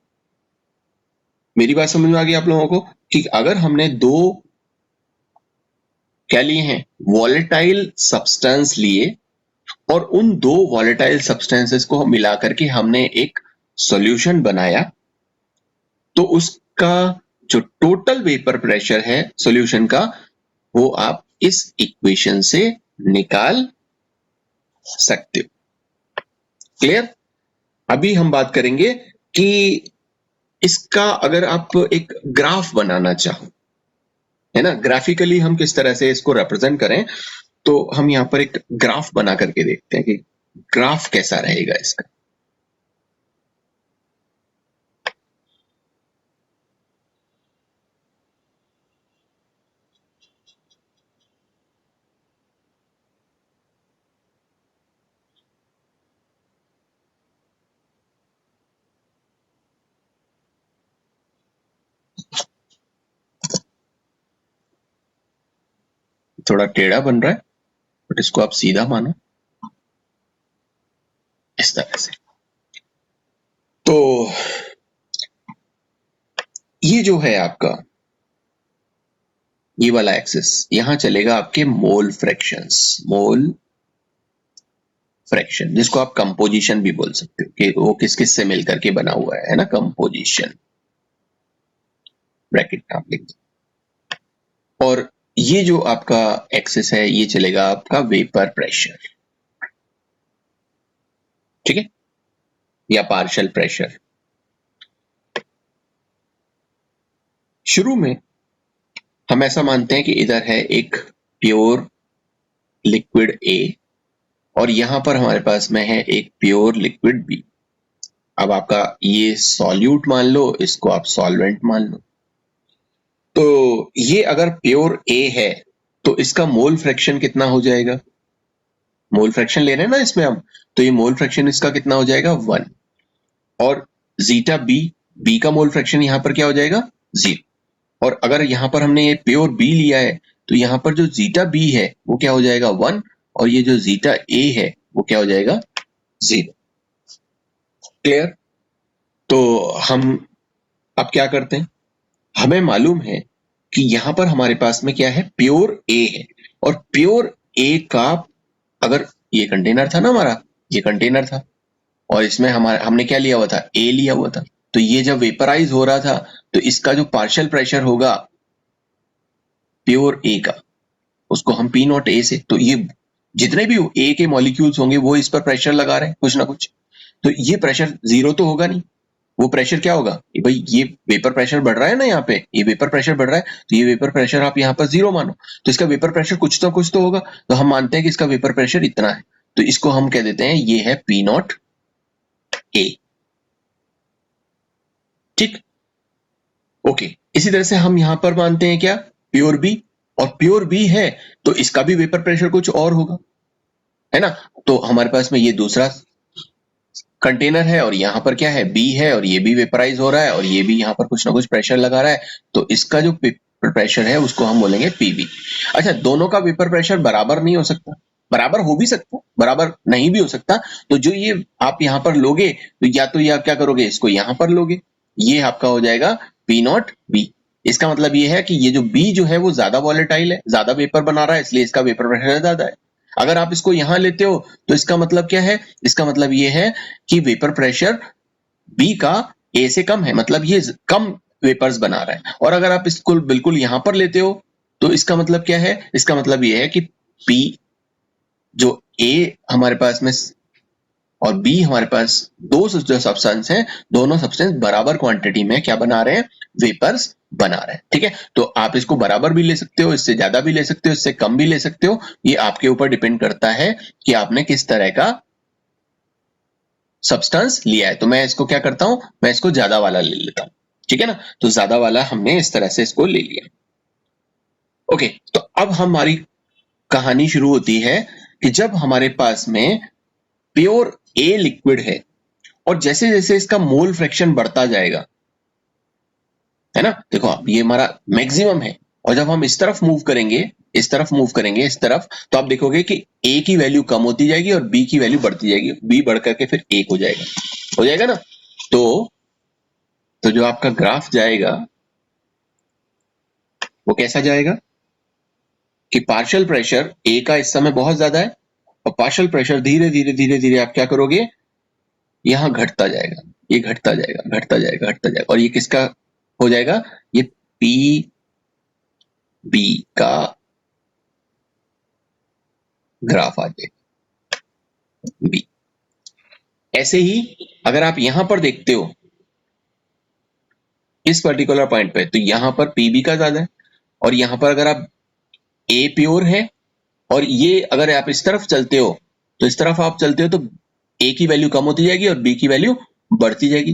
मेरी बात समझ में आ गई आप लोगों को कि अगर हमने दो क्या लिए हैं, वॉलेटाइल सब्सटेंस लिए, और उन दो वॉलेटाइल सब्सटेंसेस को मिला करके हमने एक सॉल्यूशन बनाया, तो उसका जो टोटल वेपर प्रेशर है सॉल्यूशन का, वो आप इस इक्वेशन से निकाल सकते हो। क्लियर। अभी हम बात करेंगे कि इसका अगर आप एक ग्राफ बनाना चाहो, है ना, ग्राफिकली हम किस तरह से इसको रिप्रेजेंट करें, तो हम यहां पर एक ग्राफ बना करके देखते हैं कि ग्राफ कैसा रहेगा इसका। थोड़ा टेढ़ा बन रहा है, बट इसको आप सीधा मानो इस तरह से। तो ये जो है आपका ये वाला एक्सिस, यहां चलेगा आपके मोल फ्रैक्शंस, मोल फ्रैक्शन, जिसको आप कंपोजिशन भी बोल सकते हो कि वो किस किस से मिलकर के बना हुआ है ना, कंपोजिशन, ब्रैकेट आप लिख दो। और ये जो आपका एक्सिस है ये चलेगा आपका वेपर प्रेशर, ठीक है। या पार्शियल प्रेशर। शुरू में हम ऐसा मानते हैं कि इधर है एक प्योर लिक्विड ए और यहां पर हमारे पास में है एक प्योर लिक्विड बी। अब आपका ये सॉल्यूट मान लो, इसको आप सॉल्वेंट मान लो। तो ये अगर प्योर ए है तो इसका मोल फ्रैक्शन कितना हो जाएगा? मोल फ्रैक्शन ले रहे हैं ना इसमें हम, तो ये मोल फ्रैक्शन इसका कितना हो जाएगा? 1। और जीटा बी, बी का मोल फ्रैक्शन यहां पर क्या हो जाएगा? 0। और अगर यहां पर हमने ये प्योर बी लिया है तो यहां पर जो जीटा बी है वो क्या हो जाएगा? 1। और ये जो जीटा ए है वो क्या हो जाएगा? 0। क्लियर? तो हम अब क्या करते हैं, हमें मालूम है कि यहां पर हमारे पास में क्या है? प्योर ए है। और प्योर ए का, अगर ये कंटेनर था ना हमारा, ये कंटेनर था और इसमें हमने क्या लिया हुआ था? ए लिया हुआ था। तो ये जब वेपराइज हो रहा था तो इसका जो पार्शियल प्रेशर होगा प्योर ए का, उसको हम पी नॉट ए से, तो ये जितने भी ए के मॉलिक्यूल्स होंगे वो इस पर प्रेशर लगा रहे हैं कुछ ना कुछ, तो ये प्रेशर 0 तो होगा नहीं। वो प्रेशर क्या होगा? भाई ये वेपर प्रेशर बढ़ रहा है ना, यहाँ पे ये वेपर प्रेशर बढ़ रहा है, तो ये वेपर प्रेशर आप यहाँ पर 0 मानो, तो इसका वेपर प्रेशर कुछ तो होगा। तो हम मानते हैं कि इसका वेपर प्रेशर इतना है, तो इसको हम कह देते हैं ये है पी नॉट ए। ठीक, ओके। इसी तरह से हम यहां पर मानते हैं क्या? प्योर बी, और प्योर बी है तो इसका भी वेपर प्रेशर कुछ और होगा, है ना। तो हमारे पास में ये दूसरा कंटेनर है और यहाँ पर क्या है? बी है, और ये भी वेपराइज हो रहा है और ये भी यहाँ पर कुछ ना कुछ प्रेशर लगा रहा है, तो इसका जो प्रेशर है उसको हम बोलेंगे पीबी। अच्छा, दोनों का वेपर प्रेशर बराबर नहीं हो सकता, बराबर हो भी सकता, बराबर नहीं भी हो सकता। तो जो ये आप यहाँ पर लोगे तो या तो ये आप क्या करोगे, इसको यहाँ पर लोगे, ये आपका हो जाएगा पी नॉट बी। इसका मतलब ये है कि ये जो बी जो है वो ज्यादा वॉलेटाइल है, ज्यादा वेपर बना रहा है, इसलिए इसका वेपर प्रेशर ज्यादा है। अगर आप इसको यहां लेते हो तो इसका मतलब क्या है? इसका मतलब ये है कि वेपर प्रेशर बी का ए से कम है, मतलब ये कम वेपर्स बना रहा है। और अगर आप इसको बिल्कुल यहां पर लेते हो तो इसका मतलब क्या है? इसका मतलब ये है कि पी जो ए हमारे पास में और बी हमारे पास दो जो सब्सटेंस हैं, दोनों सब्सटेंस बराबर क्वांटिटी में क्या बना रहे हैं? वेपर्स बना रहे हैं। ठीक है, तो आप इसको बराबर भी ले सकते हो, इससे ज्यादा भी ले सकते हो, इससे कम भी ले सकते हो, ये आपके ऊपर डिपेंड करता है कि आपने किस तरह का सब्सटेंस लिया है। तो मैं इसको क्या करता हूं, मैं इसको ज्यादा वाला ले लेता हूं, ठीक है ना। तो ज्यादा वाला हमने इस तरह से इसको ले लिया। ओके, तो अब हमारी कहानी शुरू होती है कि जब हमारे पास में प्योर ए लिक्विड है और जैसे जैसे इसका मोल फ्रैक्शन बढ़ता जाएगा, है ना, देखो आप ये हमारा मैक्सिमम है, और जब हम इस तरफ मूव करेंगे, इस तरफ मूव करेंगे, इस तरफ, तो आप देखोगे कि ए की वैल्यू कम होती जाएगी और बी की वैल्यू बढ़ती जाएगी, बी बढ़ करके फिर एक हो जाएगा ना। तो जो आपका ग्राफ जाएगा वो कैसा जाएगा कि पार्शियल प्रेशर ए का इस समय बहुत ज्यादा है और पार्शियल प्रेशर धीरे धीरे धीरे धीरे आप क्या करोगे, यहां घटता जाएगा, ये घटता जाएगा, घटता जाएगा, घटता जाएगा, और ये किसका हो जाएगा? ये पी बी का ग्राफ आ जाएगा, बी। ऐसे ही अगर आप यहां पर देखते हो इस पर्टिकुलर पॉइंट पे, तो यहां पर पीबी का ज्यादा है, और यहां पर अगर आप ए प्योर है और ये अगर आप इस तरफ चलते हो, तो इस तरफ आप चलते हो तो ए की वैल्यू कम होती जाएगी और बी की वैल्यू बढ़ती जाएगी। तो